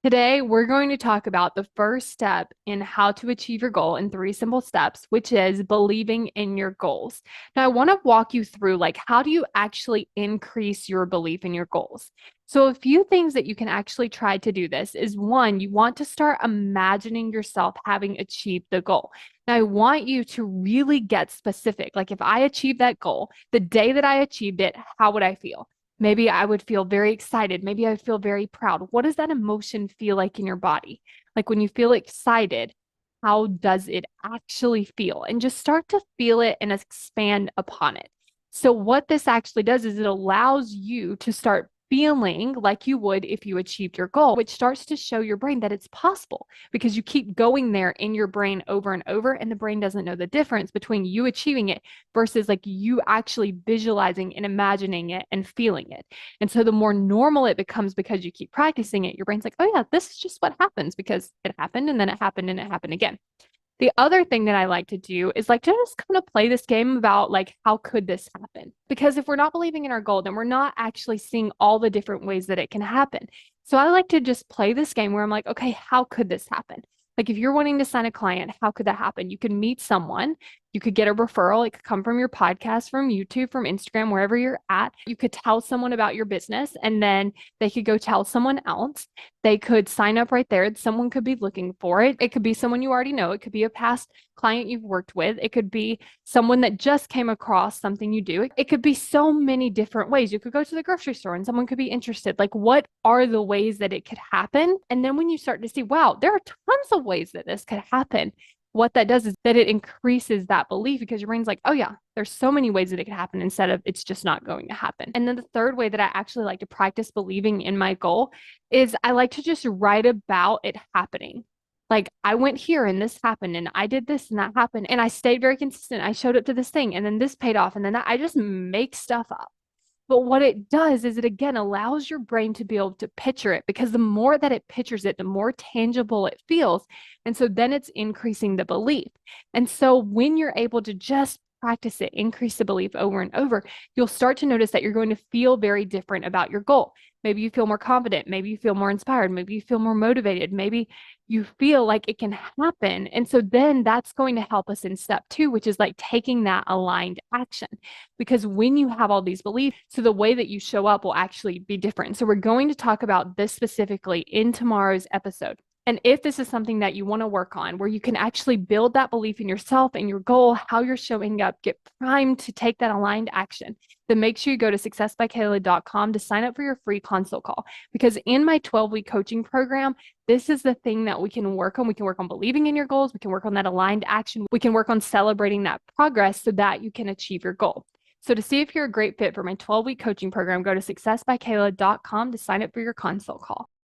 Today, we're going to talk about the first step in how to achieve your goal in three simple steps, which is believing in your goals. Now, I want to walk you through how do you actually increase your belief in your goals? So, a few things that you can actually try to do this is one, you want to start imagining yourself having achieved the goal. Now, I want you to really get specific. Like, if I achieved that goal, the day that I achieved it, how would I feel? Maybe I would feel very excited. Maybe I would feel very proud. What does that emotion feel like in your body? Like when you feel excited, how does it actually feel? And just start to feel it and expand upon it. So, what this actually does is it allows you to start feeling like you would if you achieved your goal, which starts to show your brain that it's possible because you keep going there in your brain over and over, and the brain doesn't know the difference between you achieving it versus like you actually visualizing and imagining it and feeling it. And so the more normal it becomes because you keep practicing it, your brain's like, oh yeah, this is just what happens because it happened and then it happened and it happened again. The other thing that I like to do is like to just kind of play this game about like how could this happen? Because if we're not believing in our goal, then we're not actually seeing all the different ways that it can happen. So I like to just play this game where I'm like, okay, how could this happen? Like if you're wanting to sign a client, how could that happen? You could meet someone, you could get a referral. It could come from your podcast, from YouTube, from Instagram, wherever you're at. You could tell someone about your business and then they could go tell someone else. They could sign up right there. Someone could be looking for it. It could be someone you already know. It could be a past client you've worked with. It could be someone that just came across something you do. It could be so many different ways. You could go to the grocery store and someone could be interested. Like, what are the ways that it could happen? And then when you start to see, wow, there are tons of ways that this could happen, what that does is that it increases that belief because your brain's like, oh yeah, there's so many ways that it could happen instead of it's just not going to happen. And then the third way that I actually like to practice believing in my goal is I like to just write about it happening. Like I went here and this happened and I did this and that happened and I stayed very consistent. I showed up to this thing and then this paid off and then that I just make stuff up. But what it does is it again allows your brain to be able to picture it because the more that it pictures it, the more tangible it feels. And so then it's increasing the belief. And so when you're able to just practice it, increase the belief over and over, you'll start to notice that you're going to feel very different about your goal. Maybe you feel more confident. Maybe you feel more inspired. Maybe you feel more motivated. Maybe you feel like it can happen. And so then that's going to help us in step two, which is like taking that aligned action. Because when you have all these beliefs, so the way that you show up will actually be different. So we're going to talk about this specifically in tomorrow's episode. And if this is something that you want to work on, where you can actually build that belief in yourself and your goal, how you're showing up, get primed to take that aligned action, then make sure you go to successbykayla.com to sign up for your free consult call. Because in my 12-week coaching program, this is the thing that we can work on. We can work on believing in your goals. We can work on that aligned action. We can work on celebrating that progress so that you can achieve your goal. So to see if you're a great fit for my 12-week coaching program, go to successbykayla.com to sign up for your consult call.